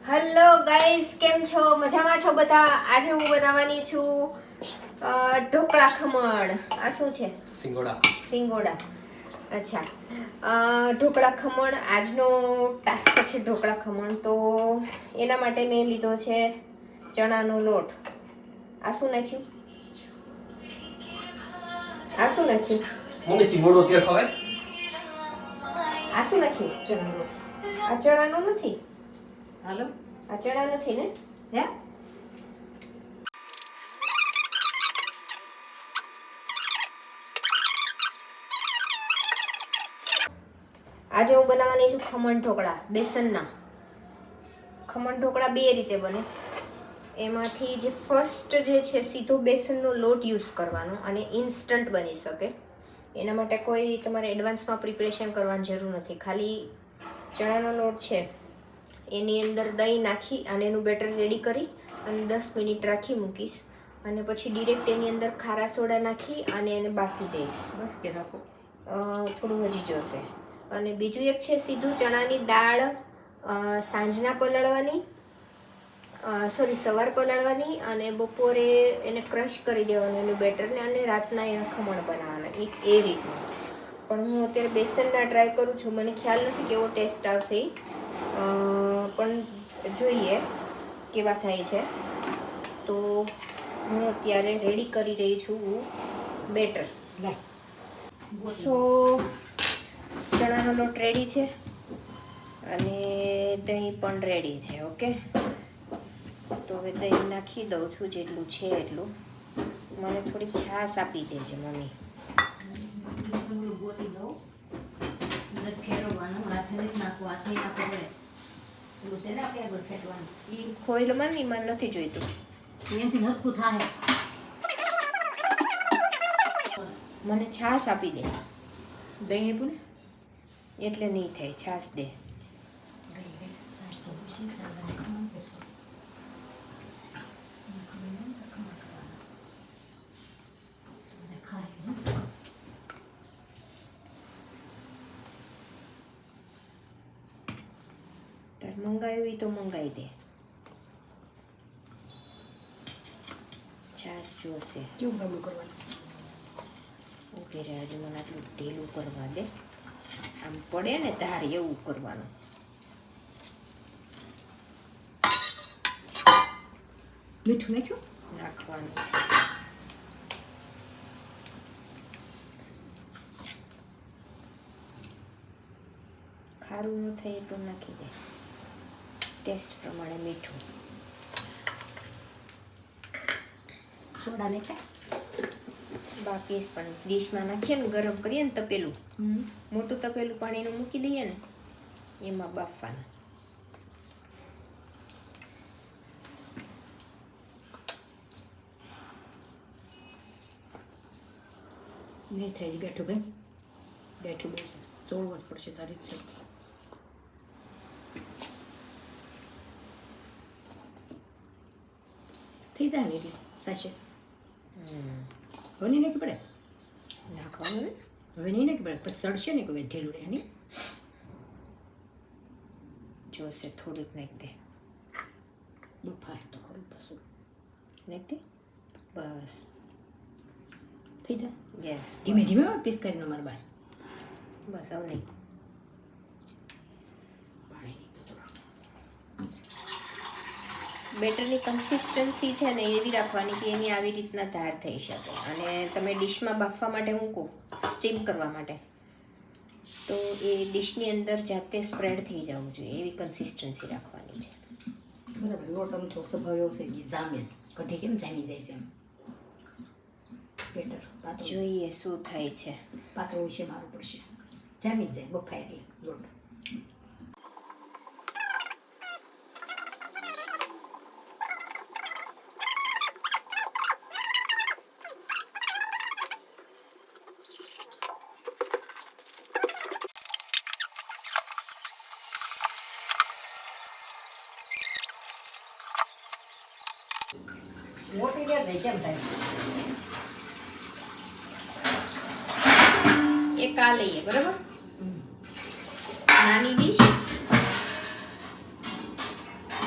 Hello guys, કેમ છો? મજામાં છો બધા? આજે હું બનાવવાની છું ઢોકળા ખમણ. આ શું છે? સિંગોડા. અચ્છા, ઢોકળા ખમણ આજનો ટાસ્ક છે ઢોકળા ખમણ. તો એના માટે મેં લીધો છે ચણાનો લોટ. આ શું નાખ્યું? મમ્મી સિંગોડો કે ખવાય? આ શું નાખ્યું? ચણાનો લોટ. આ ચણાનો નથી. હાલો આ ચણા નથી ને? હે આજે હું બનાવવાની છું ખમણ ઢોકળા બેસનના. ખમણ ઢોકળા બે રીતે બને. એમાંથી જે ફર્સ્ટ જે છે સીધો બેસનનો લોટ યુઝ કરવાનો અને ઇન્સ્ટન્ટ બની શકે. એના માટે કોઈ તમારે એડવાન્સમાં પ્રિપરેશન કરવાની જરૂર નથી. ખાલી ચણાનો લોટ છે એની અંદર દહીં નાખી અને એનું બેટર રેડી કરી અને 10 મિનિટ રાખી મૂકીશ અને પછી ડિરેક્ટ એની અંદર ખારા સોડા નાખી અને એને બાફી દઈશ. બસ કે રાખો. થોડું હજી જોશે. અને બીજું એક છે સીધું ચણાની દાળ સાંજના પલાળવાની, સવાર પલાળવાની અને બપોરે એને ક્રશ કરી દેવાનું એનું બેટરને અને રાતના એના ખમણ બનાવવાના. એ રીતનું. પણ હું અત્યારે બેસનના ટ્રાય કરું છું. મને ખ્યાલ નથી કેવો ટેસ્ટ આવશે પણ જોઈએ કેવા થાય છે. તો હું અત્યારે રેડી કરી રહી છું બેટર. સો ચણાનો લોટ રેડી છે અને દહીં પણ રેડી છે. ઓકે, તો હવે દહીં નાખી દઉં છું જેટલું છે એટલું. મને થોડીક છાશ આપી દેજે મમ્મી. ગોતી લઉં અંદર ફેરવવાનું, હાથે નથી નાખવું, હાથે નાખવું પડે. પેલું છે ને આપણે આગળ ફેટવાનું, એ ખોઈલમાં ને એમાં નથી જોઈતું. એનાથી નરખું થાય. મને છાશ આપી દે દહીં આપ્યું ને એટલે નહીં થાય. છાશ દે. સાહેબ તો ખુશી સાહેબ ખમણ કહેશો. તાર મંગાવ્યું હોય તો મંગાવી દે. છાશ જોશે. કેવું ગામું કરવાનું? ઉભી રહે, હજુ મને આટલું ઢીલું કરવા દે. આમ પડે ને ધાર એવું કરવાનું. મીઠું નાખ્યું? નાખવાનું છે. ખારું ન થાય એટલું નાખી દે. ટેસ્ટ પ્રમાણે મીઠું. સોડા નાખ્યા? બાકી જ પણ ડીશમાં નાખીએ ને, ગરમ કરીએ ને તપેલું, મોટું તપેલું પાણીનું મૂકી દઈએ ને એમાં બાફવાનું. નહીં થાય જ બેઠું બેન. બેઠું બહુ છે, ચોળવું જ પડશે તારી જ છે. થઈ જાય ને એટલે સાચે હવે નહીં નાખી પડે. નાખવાનું ને. હવે નહીં નાખી પડે, પછી સડશે ને કોઈ ઢીલું રહે નહીં. જોશે થોડીક નાખી દે. બફાય તો ખરું પાછું. નાખી દે. બસ થઈ જાય. યસ. ધીમે ધીમે પીસ કરીને મારે બહાર બસ હવે નહીં. પાણી બેટરની કન્સિસ્ટન્સી છે ને એવી રાખવાની કે એની આવી રીતના ધાર થઈ શકે. અને તમે ડિશમાં બાફવા માટે મૂકો, સ્ટીમ કરવા માટે, તો એ ડિશની અંદર જાતે સ્પ્રેડ થઈ જવું જોઈએ એવી કન્સિસ્ટન્સી રાખવાની છે. બરાબર. લોટ આમ થોડો સ્વભાવ એવો છે કે જામેશ કઢી કેમ જામી જાય છે એમ. બેટર પાતળું જોઈએ શું થાય છે. પાતળું છે મારું પડશે, જામી જાય બફાય એટલે લોટ. મોટી લે જાય કેમ થાય? એક આ લઈએ, બરાબર? નાની ડીશ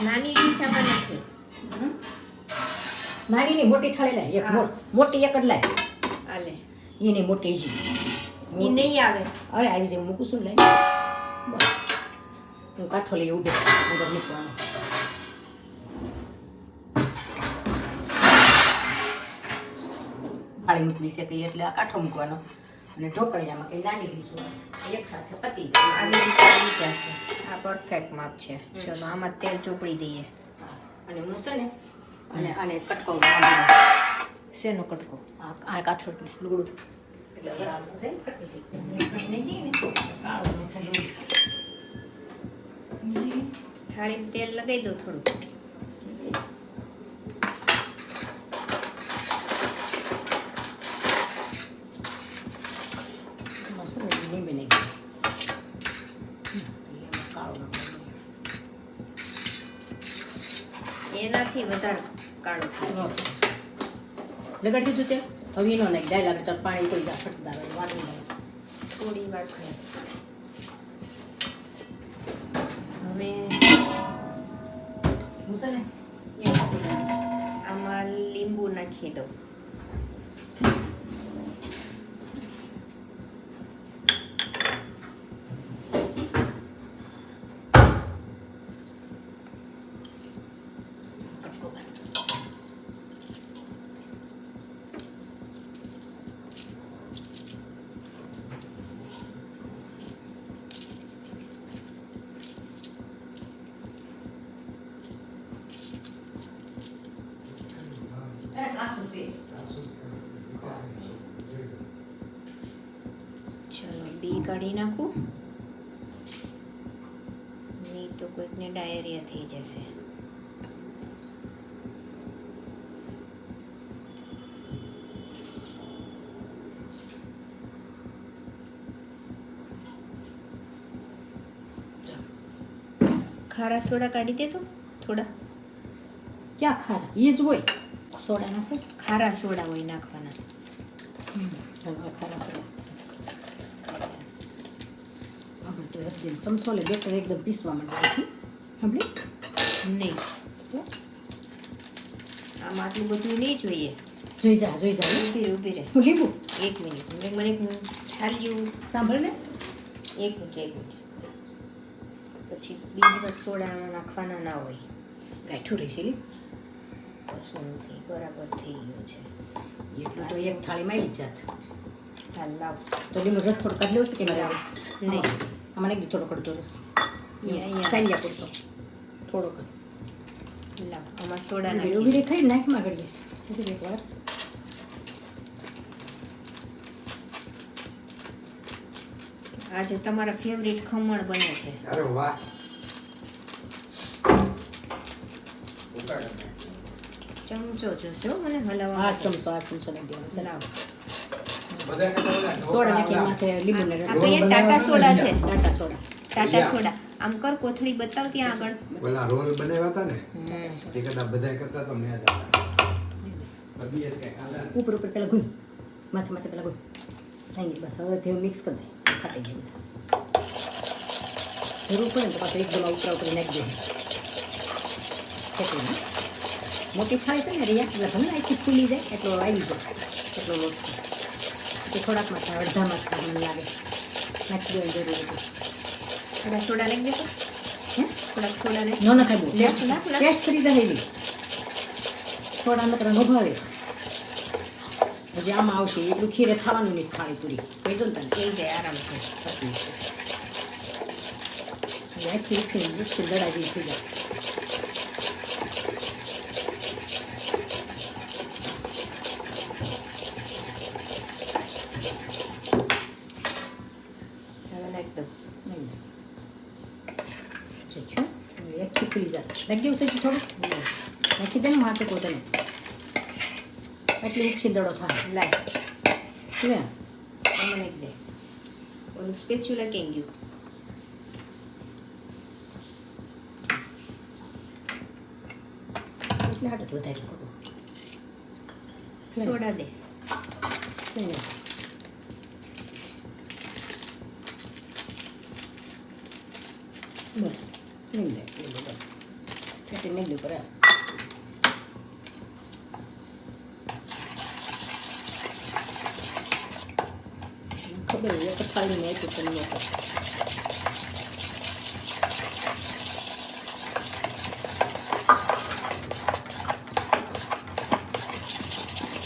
નાની ડીશ આમાં નથી. નાની ની મોટી થાળી લાય એક હા. મોટી એક જ લાય આલે એની મોટી જી ઈ નહીં આવે. અરે આવી જાય મૂકું છું લાય બસ હું કાઠો લઈ ઉભો અંદર મૂકવાનો થાળી મૂકવી છે કઈ એટલે આ કાઠો મૂકવાનો અને ઢોકળિયામાં કઈ નાની ડીશું એક સાથે પતી જાય આવી રીતે આવી જશે. આ પરફેક્ટ માપ છે. ચલો આમાં તેલ ચોપડી દઈએ. અને હું છે ને અને આને કટકો બાંધીને શેનો કટકો? આ કાથરોટને લુગડું એટલે બરાબર છે ને કટકી થઈ નહીં ને કાળું ન થાય થાળીમાં તેલ લગાવી દો થોડું. મસાલા લીંબી નહીં કાળું એનાથી વધારે કાળો થાય છે. લગાડી દીધું તે હવે એનો નાખ દાળ લાગે તો પાણી ઉકળી જાય ફટદાર વાટું જાય થોડી વાર ખાય. હવે હું છે ને આમાં લીંબુ નાખી દો. કટકો બાંધ ચલો બી કાઢી નાખું. નહીં તો કોઈકને ડાયરિયા થઈ જશે. ખારા સોડા કાઢી દે તો થોડા. ક્યાં ખારા એ જ હોય સોડા નાખો છો? ખારા સોડા હોય નાખવાના. ખારા સોડા આપણે તો એકદમ સમસો લે બેટર એકદમ પીસવા માંડે સાંભળી નહીં આમાં આટલું બધું નહીં જોઈએ. જોઈ જા ઊભી રહે, ઊભી રહે. હું લીંબુ 1 મિનિટ મને છાલ્યું. સાંભળ ને 1 મિનિટ. પછી બીજી વાર સોડામાં નાખવાના ના હોય. ગાંઠું રહેશે લી કશું નથી, બરાબર થઈ ગયું છે. એટલું તો એક થાળીમાં આવી જ જાત હાલ લાવ. તો લીંબુ રસ થોડો કાઢી લેવો છે કે મારે નહીં. આમાં નાખી દે થોડો કડતો રસ અહીંયા. સાંજ્યા પૂરતો થોડોક લાવ આમાં સોડા ઉભી નાખી. રહી ખાઈ નાખમાં કરીએ ઉભી રહી એક વાર આજે તમારા ફેવરિટ ખમણ બને છે. અરે વાહ ચમચો જોશે હો મને આ હલાવવા. ચમચો નાખી દેવાનો છે લાવ. બધા કરતા બધા સોડા નાખી માથે લીંબુને રસ આ કઈ ટાટા સોડા છે. Tata soda Tata soda. આમ કર કોથળી બતાવ ત્યાં આગળ. ઓલા રોલ બનાવ્યા હતા ને એ કરતા બધા કરતા તો મેં જ આવ્યા બબીએ કઈ ખાધા ને. ઉપર પેલા ગુઈ માથે પેલા ગુઈ થઈ ગઈ બસ હવે ભેગું મિક્સ કરી દે ખાટી ગઈ જરૂર પડે ને તો પાછું એકદમ ઉપરા ઉપર નાખી દે કેટલી મોટી થાય છે ને રિયા એટલે ભલે આખી ફૂલી જાય એટલો આવી જાય એટલો લોટ એ થોડાકમાં થાય અડધામાં થાય મને લાગે નાખી દેવાની જરૂર હતી થોડા સોડા નાખી દેતો. હે થોડાક સોડા નાખ. ન નખાય બહુ નાખ, નાખ, નાખ. ટેસ્ટ કરી જાય એની થોડા નકર નો ભાવે હજી આમાં આવશે એટલું ખીરે થવાનું નહીં થાળી પૂરી કહી દો ને તને થઈ જાય આરામથી. આખી ઉખી લડાઈ જેવી થઈ જાય હવે નાખી દો. નહીં છું એક છીપડી જાય નાખી દેવું છે થોડું નાખી દે ને માથે પોતાને એટલી ઉક્ષી દડો થાય લાય શું આમાં નાખી દે. ઓલું સ્પેચ્યુલા કેમ ગયું? એટલે હાટ વધારે કરું સોડા દે. નહીં બસ નહીં લે બસ પછી નહીં લ્યું બરાબર. ખબર હોય તો ફાળીને આપ્યું પણ નહોતું.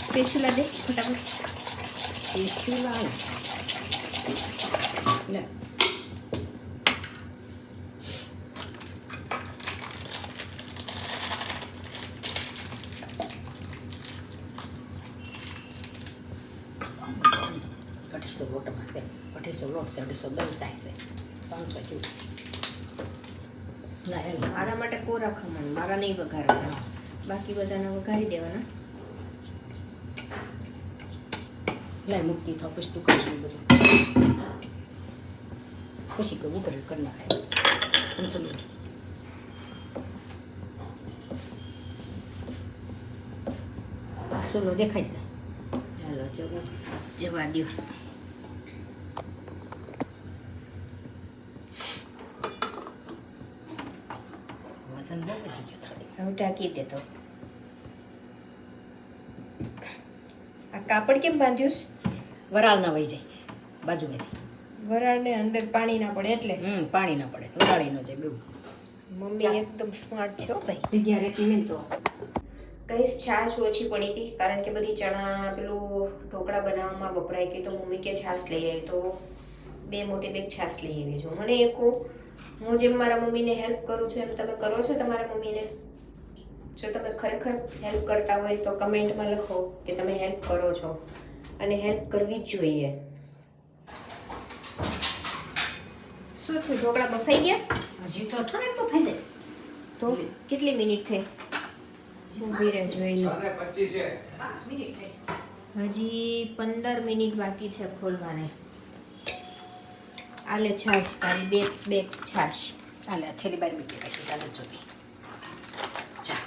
સ્પેચ્યુલા દે ફટાફટ. સ્પેચ્યુલા લે. અઢીસો લોટમાં છે, 250 લોટ છે, 250 દહીં સાય છે, 500 ચૂ. ના એમ મારા માટે કોરા ખમણ, મારા નહીં વઘારવાના, બાકી બધાને વઘારી દેવાના. લાઈ મૂકતી થાવ પછી તું કરી બધું પછી કહું ઉપર કરી નાખાય. સમજો સોલો દેખાય છે. ચાલો ચલો જવા દો. વજન બહુ વધી ગયું થોડી. હવે ઢાંકી દે તો. આ કાપડ કેમ બાંધ્યું છે? વરાળ ના વહી જાય બાજુમાંથી. વરાળને અંદર પાણી ના પડે એટલે. પાણી ના પડે વરાળી ન જાય બેવું. મમ્મી એકદમ સ્માર્ટ છે હો ભાઈ. જગ્યા રહેતી મેં તો કઈ છાશ ઓછી પડી હતી કારણ કે બધી ચણા પેલું ઢોકળા બનાવવામાં વપરાય ગઈ, તો મમ્મી કે છાશ લઈ આવી, તો 2 મોટી બેગ છાશ લઈ આવી છું. મને એક હું જેમ મારા મમ્મીને હેલ્પ કરું છું એમ તમે કરો છો તમારા મમ્મીને? જો તમે ખરેખર હેલ્પ કરતા હોય તો કમેન્ટમાં લખો કે તમે હેલ્પ કરો છો, અને હેલ્પ કરવી જ જોઈએ. શું થયું, ઢોકળા બફાઈ ગયા? હજી તો થોડીક તો થઈ જાય. તો કેટલી મિનિટ થઈ? ઊભી રહે જોઈ લો. 6:25 છે. 5 મિનિટ થઈ. હજી 15 મિનિટ બાકી છે ખોલવાને. આલે છાશ તારી બે છાશ. હાલે થેલી બાર મૂકી પછી ચાલે જોતી ચા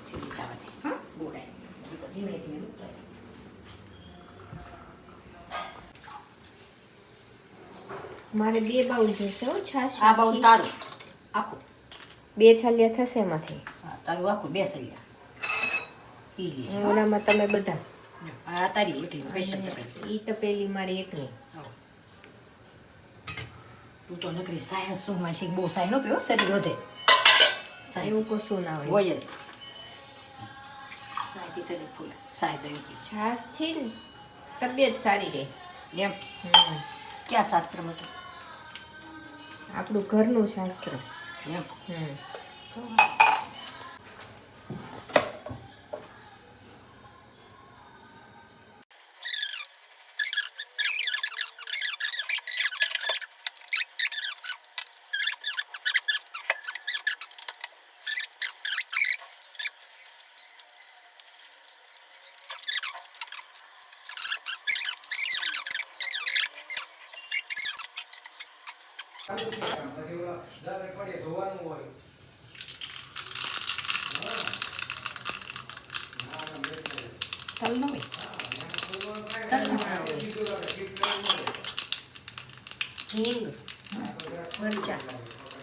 થેલી ચાવા દે. હા બોડાય ધીમે ધીમે મૂકતો. મારે 2 બાઉલ જોઈશે હો છાશ. આ બાઉલ તારું આખું. 2 છાલિયા થશે એમાંથી. હા તારું આખું 2 સલિયા પી લેજે. ઓલામાં તમે બધા. આ તારી એટલી પ્રેશર તપેલી. ઈ તપેલી મારી એકની. તું તો નકરી સાયન્સ શું માં છે બહુ સાય નો પીવો શરીર વધે. એવું કશું ના હોય. હોય જ સાયથી શરીર ફૂલે. સાય દહીં પી છાશ થી ને તબિયત સારી રહે. એમ ક્યાં શાસ્ત્રમાં તો આપણું ઘરનું શાસ્ત્ર. એમ પછી ઓલા દર અઠવાડિયે ધોવાનું હોય. તલ ન હોય હિંગ મરચા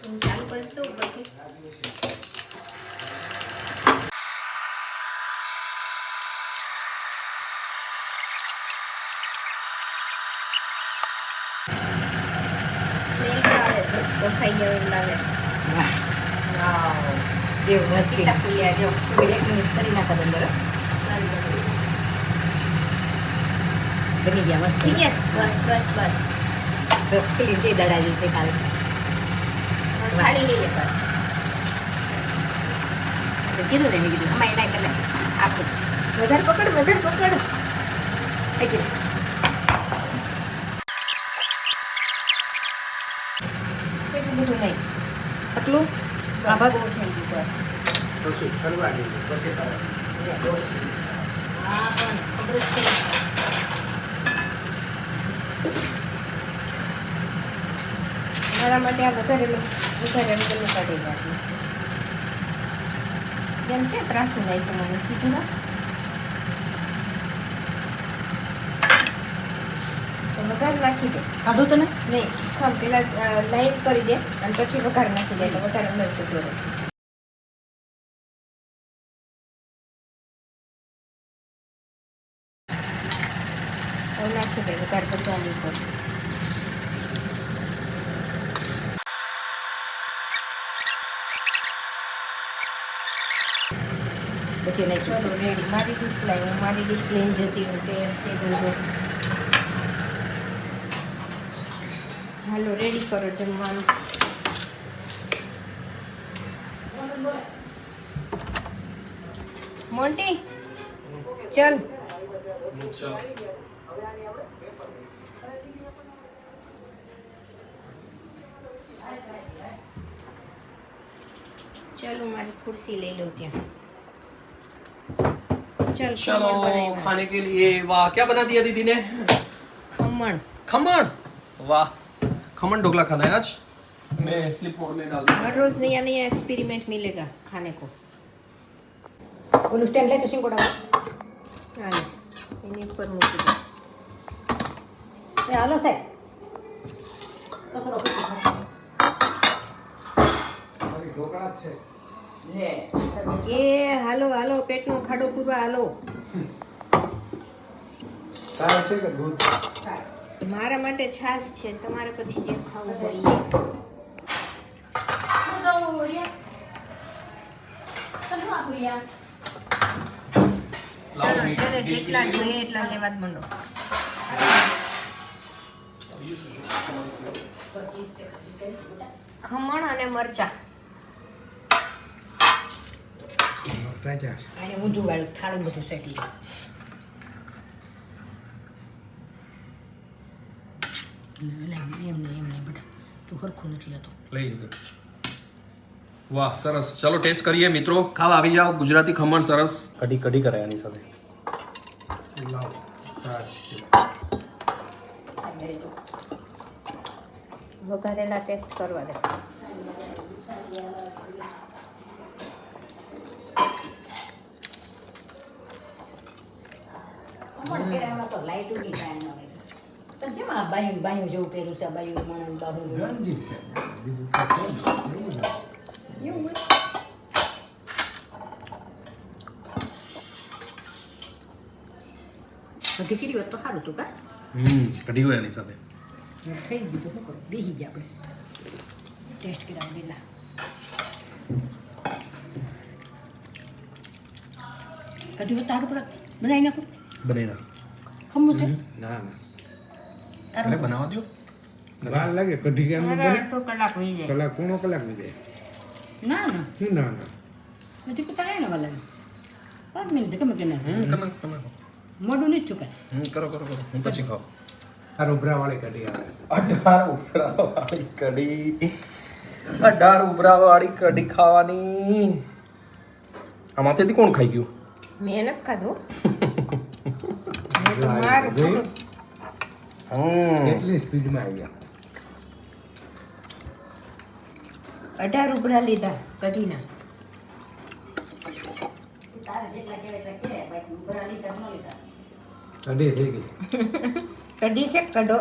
હું ચાલુ કરી દઉં પછી. સ્મેલ આવે છે, બફાઈ ગયો એવું લાગે છે. વાવ, એવું મસ્તી કેટલા ફૂલ્યા જો. 1 મિનિટ સરી નાખા અંદર બની ગયા મસ્ત. થઈ ગયા? બસ બસ બસ. તો પેલી તે દડા જેવી કાલે થાળી લઈ લે બસ. કીધું ને મેં કીધું અમારે એના કરે આખું વધારે પકડ, વધારે પકડ. થઈ ગયું. એટલું બધું નહીં. આટલું બસ, આ ભાગ બહુ થઈ ગયું બસ. પછી ફરવા દઈએ, પછી તારે. હા પણ ખબર જ છે. મારા માટે આ વધારે રંગનું કાઢી નાખ્યું. કેમ કે ત્રાસું નાખ્યું મને સીધું ના. તો વઘાર નાખી દે. ખાધું તને નહીં પેલા લાઈન કરી દે અને પછી વઘાર નાખી દે એટલે વઘાર અંદર જતો રહે. હવે નાખી દે વઘાર બધાની ઉપર. પછી નાખ્યું ચલો રેડી. મારી ડીશ લાવી, હું મારી ડીશ લઈને જતી રહું તે બધું. હાલો રેડી કરો જમવાનું. મોન્ટી ચલ. ચલો મારી ખુરશી લઈ લો ત્યાં. चल चलो खाने के लिए वाह क्या बना दिया दीदी ने खमण. खमण वाह खमण ढोकला खाना है आज मैं स्लिप मोड में डाल दूंगा हर रोज नया नया एक्सपेरिमेंट मिलेगा खाने को. ઓલું સ્ટેન્ડ લઈ તો સિંગોડા હાલો એની ઉપર મૂકી દો. એ હાલો સાહેબ કસરો મારી ઢોકળા જ છે. લે એ હાલો હાલો પેટનો ખાડો પૂરવા હાલો. તારે છે કે દૂધ? મારા માટે છાશ છે, તમારે પછી જે ખાવું હોય એ. ચાલો જ્યારે જેટલા જોઈએ એટલા લેવા જ માંડો. ખમણ અને મરચા. મરચાં ક્યાં છે? આને ઊંધું વાળું થાળી બધું સેટી એમને બેટા તું હરખું નથી લેતો લઈ લીધું વાહ સરસ ચલો ટેસ્ટ કરીએ મિત્રો ખાવા આવી જાઓ ગુજરાતી ખમણ સરસ કઢી કઢી કરે આની સાથે લાવ સાસ છે. વઘારેલા ટેસ્ટ કરવા દે. તો લાઈટ ઉગી જાય ન હોય તો કેમ આ બાયું બાયું જેવું પહેર્યું છે બાયું મણ બાહુ ગંજી છે બીજું કશું નહીં. એવું હોય બધી કીધી હોત તો સારું હતું કા કઢી હોય આની સાથે થઈ ગયું તો શું કરું બેસી ગયા આપણે ટેસ્ટ કર્યા પેલા કઢી હોત સારું પડે બનાવી નાખું બનાવી નાખ ખમું છે ના ના અરે બનાવવા દો વાર લાગે કઢી કેમ અરે બને? અડધો કલાક વહી જાય. કલાક પૂર્ણ કલાક વધે. ના ના શું ના ના? નથી કુતા કાંઈ ના વાલે 5 મિનિટ ગમે કે ના તમે મોઢું નથી ચૂકાય કરો કરો કરો હું પછી ખાવ આ રોબરા વાળી કઢી આવે. 18 ઉભરાવાળી કઢી 18 ઉભરાવાળી કઢી ખાવાની આમાંથી કોણ ખાઈ ગયું મેં નથી ખાધું. મેં તો મારું ખાધું. કેટલી સ્પીડમાં આવ્યા. 18 ઉભરા લીધા કઢીના. તારે જેટલા કહેવાય એટલા કહે બાકી ઉભરા લીધા ન લીધા કઢી થઈ ગઈ. કઢી છે કઢો.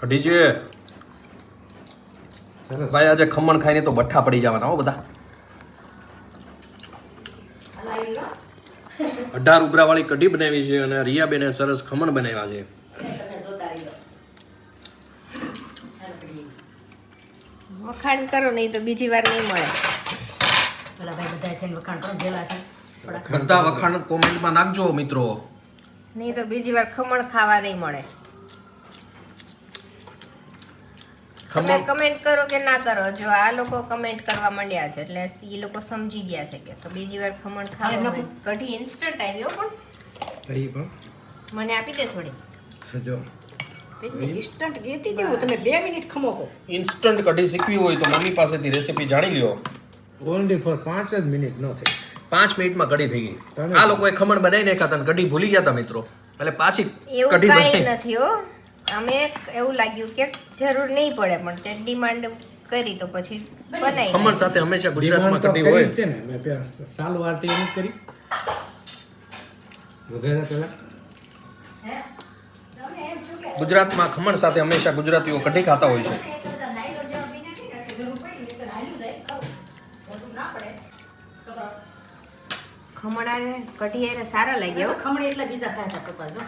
કઢી છે સરસ. ભાઈ આજે ખમણ ખાઈને તો બઠ્ઠા પડી જવાના હો બધા 18 ઉભરાવાળી કઢી બનાવી છે અને રિયાબેને સરસ ખમણ બનાવ્યા છે વખાણ કરો નહીં તો બીજી વાર નહીં મળે. પેલા ભાઈ બધા થઈને વખાણ કરો જેલા છે થોડા બધા વખાણ કોમેન્ટમાં નાખજો મિત્રો નહીં તો બીજી વાર ખમણ ખાવા નહીં મળે. તમે ખમણ કમેન્ટ કરો કે ના કરો, જો આ લોકો કમેન્ટ કરવા માંડ્યા છે એટલે એ લોકો સમજી ગયા છે કે તો બીજી વાર ખમણ ખાવા અરે હોય. કઢી ઇન્સ્ટન્ટ આવ્યો પણ કઢી પણ મને આપી દે થોડી. જો ઇન્સ્ટન્ટ ગેતી દેવું તમે 2 મિનિટ ખમો કહો ઇન્સ્ટન્ટ કઢી શીખવી હોય તો મમ્મી પાસેથી રેસીપી જાણી લ્યો ઓનલી ફોર 5 જ મિનિટ ન થઈ. 5 મિનિટમાં કઢી થઈ ગઈ તમે આ લોકોએ ખમણ બનાવી નાખ્યા હતા અને કઢી ભૂલી ગયા હતા મિત્રો એટલે પાછી એવું કઢી કાંઈ બની નથી હો. અમે એવું લાગ્યું કે જરૂર નહીં પડે પણ તે ડિમાન્ડ કરી તો પછી બનાવી ખમણ સાથે હંમેશા ગુજરાતમાં ડિમાન્ડ તો કઢી હોય કરી જ તે ને. મેં પેલા સાલ વારતી એમ જ કરી વઘાર્યા પેલા હે તમે એમ ગુજરાતમાં ખમણ સાથે હંમેશા ગુજરાતીઓ કઢી ખાતા હોય છે. ખમણાને કઢી એને સારા લાગ્યા હો. ખમણ એટલે બીજા ખાયા હતા પપ્પા જો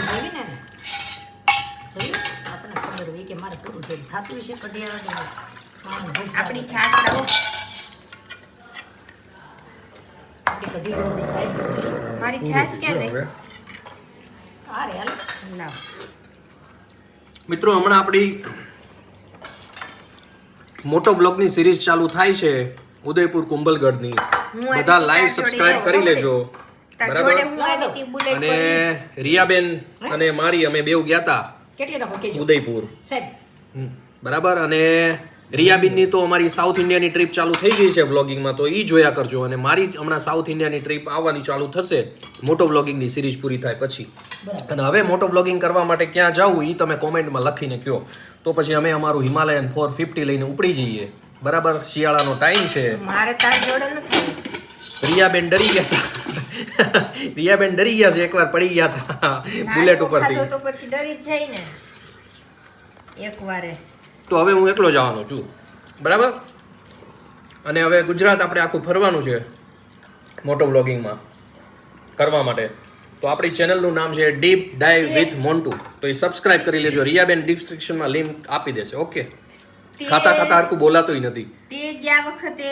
જોઈ ને જોયું? આપણને ખબર હોય કે મારે પૂરું થયું થતું હશે કઢિયાવાળી આપણી છાશ લાવો. આપણી કઢી સાઈડ મારી છાશ ક્યાં ગઈ? આ રે હાલ લાવ. મિત્રો હમણાં આપણી મોટો બ્લોગની સિરીઝ ચાલુ થાય છે ઉદયપુર કુંભલગઢની. હું આવી બધા રીતે લાઈવ તાર જોડે સબસ્ક્રાઇબ કરી આવું લેજો. તાર બરાબર? જોડે હું આવી હતી બુલેટ અને પર. રિયાબેન અને મારી અમે બેવ ગયા હતા કેટલી રાખો કેજો ઉદયપુર. સાહેબ બરાબર. અને રિયાબેનની તો અમારી સાઉથ ઇન્ડિયાની ટ્રીપ ચાલુ થઈ ગઈ છે બ્લોગિંગમાં, તો એ જોયા કરજો. અને મારી હમણાં સાઉથ ઇન્ડિયાની ટ્રીપ આવવાની ચાલુ થશે મોટો બ્લોગિંગની સિરીઝ પૂરી થાય પછી. બરાબર. અને હવે મોટો બ્લોગિંગ કરવા માટે ક્યાં જવું એ તમે કોમેન્ટમાં લખીને કહો, તો પછી અમે અમારું હિમાલયન 450 લઈને ઉપડી જઈએ. બરાબર. શિયાળાનો ટાઈમ છે. મારે તાર જોડે નથી. રિયાબેન ડરી ગયા હતા. રિયાબેન ડરી ગયા છે, એકવાર પડી ગયા હતા બુલેટ નાનું ખાધો ઉપરથી. તો પછી ડરી જ જાય ને એકવારે. તો હવે હું એકલો જવાનો છું. બરાબર. અને હવે ગુજરાત આપણે આખું ફરવાનું છે મોટો બ્લોગિંગમાં કરવા માટે. તો આપણી ચેનલનું નામ છે ડીપ ડાઈવ વિથ મોન્ટુ. તો એ સબસ્ક્રાઇબ કરી લેજો. રિયાબેન ડિસ્ક્રિપ્શનમાં લિંક આપી દેશે. ઓકે. તે- ખાતા ખાતા હરખું બોલાતોય નથી. તે ગયા વખતે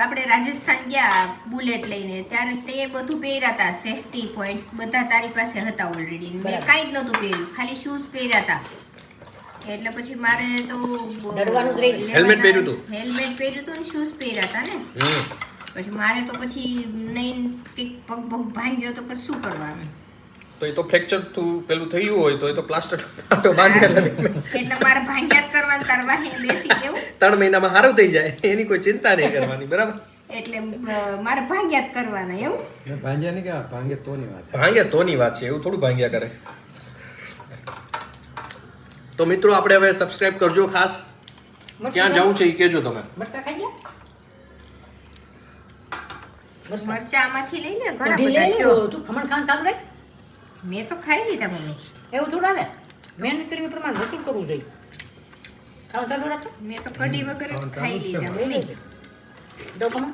આપણે રાજસ્થાન ગયા બુલેટ લઈને, ત્યારે તે બધું પહેર્યા હતા. સેફટી પોઈન્ટ્સ બધા તારી પાસે હતા ઓલરેડી. મેં બરાબર. કાંઈ જ નહોતું પહેર્યું, ખાલી શૂઝ પહેર્યા હતા. એટલે પછી મારે તો ડરવાનું જ રહી. હેલ્મેટ પહેર્યું હતું? હેલ્મેટ પહેર્યું હતું ને શૂઝ પહેર્યા હતા ને. પછી મારે તો પછી નહીં કંઈક પગ પગ ભાંગ્યો તો પછી શું કરવાનું? તો એ તો ફ્રેક્ચર પેલું થયું હોય તો એ તો પ્લાસ્ટર બાંધી એટલે મારે ભાંગ્યા જ કરવાનું, તાર વાહે બેસી કેવું. 3 મહિનામાં સારું થઈ જાય એની કોઈ ચિંતા નહીં કરવાની. બરાબર. એટલે મારે ભાંગ્યા જ કરવાના એવું. મેં ભાંગ્યા નહીં કે ભાંગે તોની વાત છે. ભાંગ્યા તોની વાત છે, એવું થોડું ભાંગ્યા કરે. તો મિત્રો આપણે હવે સબસ્ક્રાઇબ કરજો ખાસ. ક્યાં જવું છે એ કહેજો તમે. મરચા ખાઈ ગયા મરચાં. મરચા આમાંથી લઈ લે, ઘણા કઢી બધા લઈ જો. લે તું ખમણ ખાવાનું ચાલુ રાખ. મેં તો ખાઈ લીધા મમ્મી. એવું થોડા લે મહેનત કરવી પ્રમાણે વસૂલ કરવું જોઈએ. ખાવાનું ચાલુ રાખો. મેં તો કઢી વગર જ ખાઈ લીધા લઈ મમ્મી. લેજો દો ખમણ.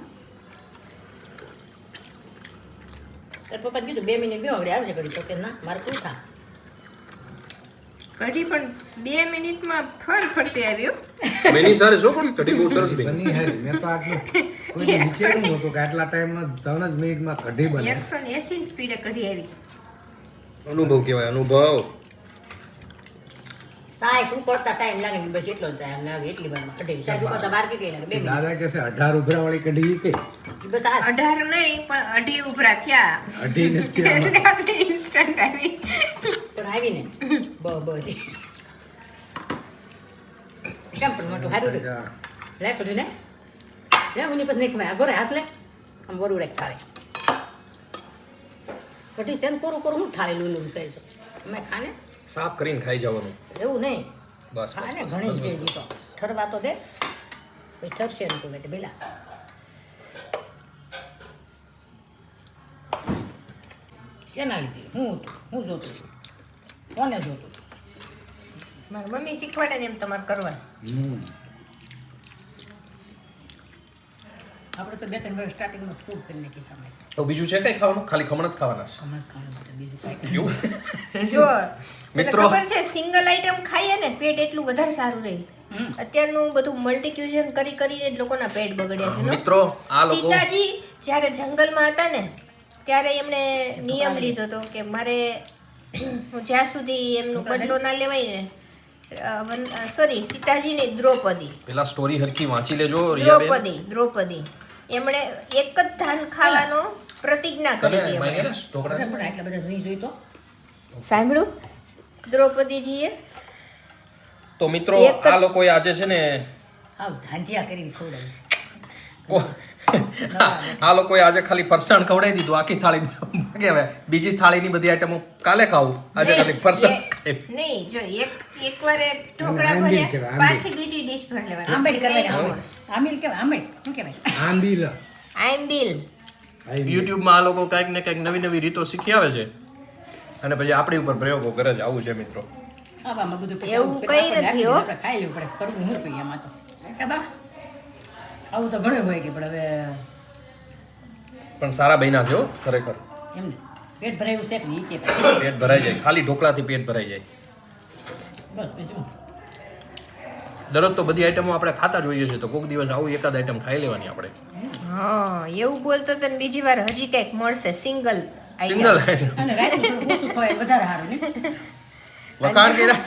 તાર પપ્પાને કીધું 2 મિનિટ બે આગળ આવશે ઘડી. તો કે ના મારે શું થા. કઢી પણ 2 મિનિટમાં ફરફરતી આવ્યો. મેની સારી શું પણ કઢી બહુ સરસ બની. બની હારી. મેં તો આટલું કોઈ વિચાર્યું નહોતું કે આટલા ટાઈમમાં 3 જ મિનિટમાં કઢી બને. 180 ની સ્પીડે કઢી આવી. અનુભવ કહેવાય, અનુભવ. સાય શું કરતા ટાઈમ લાગે ને બસ એટલો જ ટાઈમ લાગે. એટલી વારમાં કઢી સાય શું કરતા બાર કેટલી લાગે 2 મિનિટ. દાદા કે છે 18 ઉભરાવાળી કઢી ઈ કઈ બસ આ 18 નહીં પણ 2.5 ઉભરા થયા. 18 નથી આમાં. એટલે આપણે instant આવી. પણ આવીને બધી કેમ પણ મોટું સારું રહ્યું. લે કઢી ને લે ઉની પછી નહીં ખવાય. આગળ હાથ લે આમ વરું રાખ થાળે. કઢી છે ને કોરું કોરું હું થાળે લૂલું કહે છે અમે ખાને સાફ કરીને ખાઈ જવાનું. એવું નહીં બસ ખાને બસ, ઘણી બસ, છે બસ. હજી તો ઠરવા તો દે પછી ઠરશે ને તું પેલા શેના લીધે હું જોતું કોને જોતું મારી મમ્મી શીખવાડે ને એમ તમારે કરવાનું. આપણે તો 2-3 વર્ષ સ્ટાર્ટિંગમાં ખૂબ કરી નાખી સામે તો બીજું છે કઈ ખાવાનું? ખાલી ખમણ જ ખાવાના છે? કમર ખાવાનું માટે બીજું કાંઈ એવું? જો તને મિત્રો. ખબર છે સિંગલ આઈટમ ખાઈએ ને પેટ એટલું વધારે સારું રહે. અત્યારનું બધું મલ્ટીક્યુઝન કરી કરીને જ લોકોના પેટ બગડ્યા છે નો? મિત્રો આ લોકો સીતાજી જ્યારે જંગલમાં હતા ને ત્યારે એમણે નિયમ લીધો હતો કે મારે હું જ્યાં સુધી એમનું બદલો ના લેવાય ને સોરી સીતાજી ને દ્રૌપદી પેલા સ્ટોરી હરખી વાંચી લેજો રિયાબેન. દ્રૌપદી એમણે એક જ ધાન ખાવાનો પ્રતિજ્ઞા કરી હતી તને એમણે. ઢોકળા પણ આટલા બધા નહીં જોઈ તો સાંભળ્યું દ્રૌપદીજીએ તો મિત્રો એક જ- આ લોકોએ આજે છે ને આવ ધાંધિયા કરીને ખવડાવી કો- આ લોકોએ આજે ખાલી ફરસાણ ખવડાવી દીધું. આખી થાળી ભાગે હવે બીજી થાળીની બધી આઈટમો કાલે ખાવું. આજે ખાલી ફરસાણ ખાઈ. નહીં જો એકવાર એ ઢોકળા આંબીલ ભર્યા કહેવાય, પાછી બીજી ડીશ ભર લેવાની આંબેડ કરવાની Main course. આંબેડ કહેવાય આંબેડ શું કહેવાય આંબીલ આંબીલ. યુટ્યુબમાં આ લોકો કાંઈક ને કાંઈક નવી નવી રીતો શીખી આવે છે. અને પછી આપણી ઉપર પ્રયોગો કરે છે. આવું છે મિત્રો. આવામાં બધું પછી એવું આવું કંઈ આપણે નથી હો. આપણે ખાઈ લેવું પડે કરવું શું જોઈએ એમાં તો કે બા આવું તો ઘણું હોય કે પણ હવે પણ સારા બન્યા છે હો, ખરેખર. એમને પેટ ભરાયું છે કે નહીં કે પછી. પેટ ભરાઈ જાય, ખાલી ઢોકળાથી પેટ ભરાઈ જાય. બસ બીજું દરરોજ તો બધી આઈટમો આપણે ખાતા જ હોઈએ છીએ, તો કોઈક દિવસ આવું એકાદ આઈટમ ખાઈ લેવાની આપણે. હા એવું બોલતો તો ને બીજી વાર હજી કંઈક મળશે સિંગલ સિંગલ આઈટમ અને રાતે થોડું ઓછું ખવાય વધારે સારું ને વખાણ કર્યા.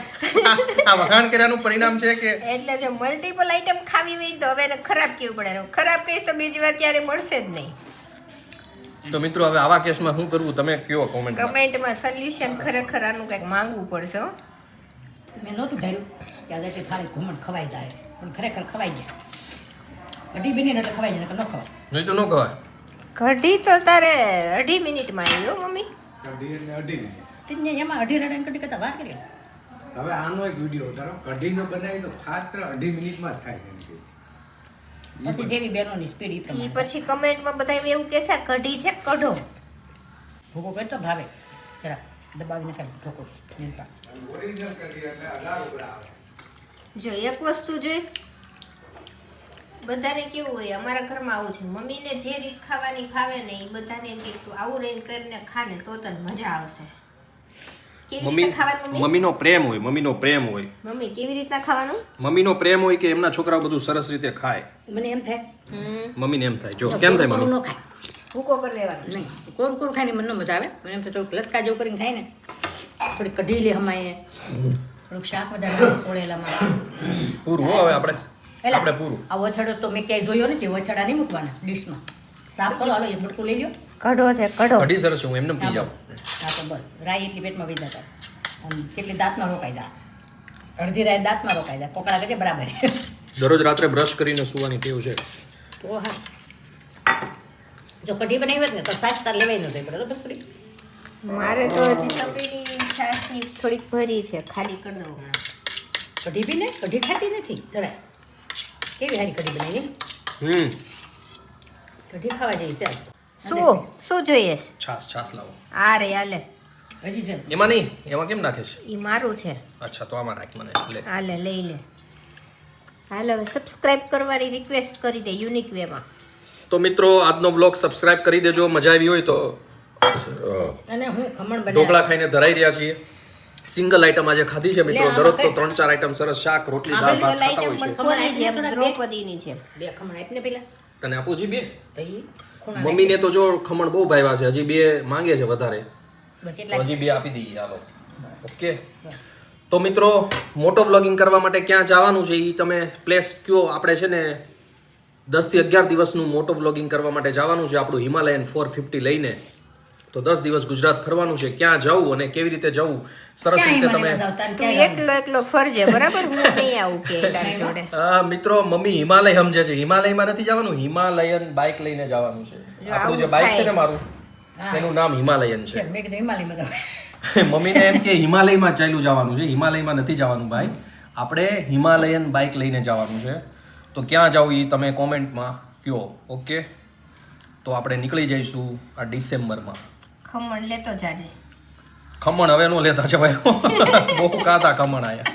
આ વખાણ કર્યાનું પરિણામ છે કે એટલે જો મલ્ટિપલ આઈટમ ખાવી હોય તો હવે એને ખરાબ કેવું પડે ખરાબ કહીશ તો બીજી વાર ક્યારે મળશે જ નહીં. તો મિત્રો હવે આવા કેસમાં શું કરવું તમે કયો કોમેન્ટમાં. કમેન્ટમાં સોલ્યુશન ખરેખર આનું કંઈક માંગવું પડશે હો. મેં નહોતું ધાર્યું કે આજે એટલી થાળી ઘૂમણ ખવાઈ જાય પણ ખરેખર ખવાઈ જાય અઢી બની એટલે ખવાઈ જાય નકર ન ખવાય નહીં તો ન કહેવાય. કઢી તો તારે 2.5 મિનિટમાં આવી હો મમ્મી. કઢી એટલે 2.5 મિનિટ. તીને એમાં અઢી રડાની કઢી કરતા વાર કરી હવે આનો એક વિડીયો ઉતારો. કઢી જો બનાવી તો માત્ર 2.5 મિનિટમાં જ થાય છે એમ કે. પછી જેવી બહેનોની સ્પીડ એ ઈ પ્રમાણે પછી કમેન્ટમાં બધા એવું કહેશે કઢી છે કઢો. ભૂકો કરતો ભાવે જરા દબાવીને ખાય ભૂકો નિયંત્રણ ઓરિજિનલ કઢી એટલે 1000 રૂપિયા આવે. જો એક વસ્તુ જોઈ બધાને કેવું હોય અમારા ઘરમાં આવું છે મમ્મીને જે રીત ખાવાની ફાવે ને એ બધાને એમ કે તું આવું રહીને કરીને ખા ને તો તને મજા આવશે. કેવી મમ્મી રીતે ખાવાનું મમ્મી? મમ્મીનો પ્રેમ હોય, મમ્મીનો પ્રેમ હોય. મમ્મી કેવી રીતના ખાવાનું? મમ્મીનો પ્રેમ હોય કે એમના છોકરાઓ બધું સરસ રીતે ખાય. મને એમ થાય મમ્મીને એમ થાય જો કેમ થાય કોરું મમ્મી. ન ખાય ભૂકો કરી દેવાનો. નહીં કોરું કોરું ખાઈને મને ન મજા આવે મને એમ તો થોડુંક લચકા જેવું કરીને ખાય ને થોડી કઢી લે હમાય થોડુંક શાક વધારે સોળેલામાં પૂરું હો હવે આપણે એલા, આપણે પૂરું. આ વથાડો તો મેં ક્યાંય જોયો નથી વથાડા નહીં મૂકવાના ડીશમાં સાફ કરો હાલો એ થોડું લઈ લો કઢો છે કઢો. કઢી સરસ છે, હું એમને પી જાઉં. હા તો બસ રાઈ એટલી પેટમાં વહી જતા આમ કેટલી દાંતમાં રોકાઈ જાય અડધી રાઈ દાંતમાં રોકાઈ જાય કોકડા કરજે બરાબર દરરોજ રાત્રે બ્રશ કરીને સુવાની ટેવ છે. તો હા જો કઢી બનાવી હોત ને તો સાચ તાર લેવાય ન થાય બરાબર થોડી મારે તો હજી તપેલી છાશની થોડીક ભરી છે ખાલી કરી દઉં હમણાં. કઢી બી ને કઢી ખાતી નથી જરાય કેવી સારી કઢી બનાવી કઢી ખાવા જેવી છે આજ તો. શું જોઈએ છે? છાસ છાસ લાવો. આ રે હાલે હજી છે એમાં નહીં, એમાં કેમ નાખે છે? ઈ મારું છે. અચ્છા તો આમાં નાખ મને લે. હાલે લઈ લે. હાલ હવે સબસ્ક્રાઇબ કરવાની રિક્વેસ્ટ કરી દે યુનિક વેમાં. તો મિત્રો આજનો બ્લોગ સબસ્ક્રાઇબ કરી દેજો. મજા આવી હોય તો અને હું ખમણ ઢોકળા બનાવી ખાઈને ધરાઈ રહ્યા છીએ. સિંગલ આઈટમ આજે ખાધી છે મિત્રો. લે, આમાં દરરોજ તો કઈ- 3-4 આઈટમ સરસ શાક રોટલી દાળ ભાત ખાતા હોય છે. કોની છે? દ્રૌપદીની છે. બે ખમણ આપને પેલા તને આપું જી બે. તો ઈ ખૂણા મમ્મીને તો જો ખમણ બહુ ભાવ્યા છે, હજી બે માંગે છે વધારે, બસ તો એટલા હજી બે આપી દઈએ હાલો. ઓકે તો મિત્રો મોટો બ્લોગિંગ કરવા માટે ક્યાં જવાનું છે એ તમે પ્લેસ કયો. આપણે છે ને 10 થી 11 દિવસનું મોટો બ્લોગિંગ કરવા માટે જવાનું છે આપણું હિમાલયન 450 લઈને. તો 10 દિવસ ગુજરાત ફરવાનું છે. ક્યાં જવું અને કેવી રીતે જવું સરસ ક્યાં રીતે તમે હિમાલયમાં જાવ તારે તું ક્યાં એકલો એકલો ફરજે બરાબર હું નહીં આવું કે તારી જોડે. મિત્રો મમ્મી હિમાલય સમજે છે. હિમાલયમાં નથી જવાનું, હિમાલયન બાઇક લઈને જવાનું છે. જો આપણું જે આવું બાઇક છે ને થાય. મારું હા. એનું નામ હિમાલયન છે છે. મેં કીધું હિમાલયમાં જાવ મમ્મીને એમ કે હિમાલયમાં ચાલ્યું જવાનું છે, હિમાલયમાં નથી જવાનું ભાઈ, આપણે હિમાલયન બાઇક લઈને જવાનું છે. તો ક્યાં જવું એ તમે કોમેન્ટમાં કહો. ઓકે તો આપણે નીકળી જઈશું આ ડિસેમ્બરમાં. ખમણ લેતો જાજે. ખમણ હવે નો લેતા છે ભાઈ બહુ ખાતા ખમણ આયા.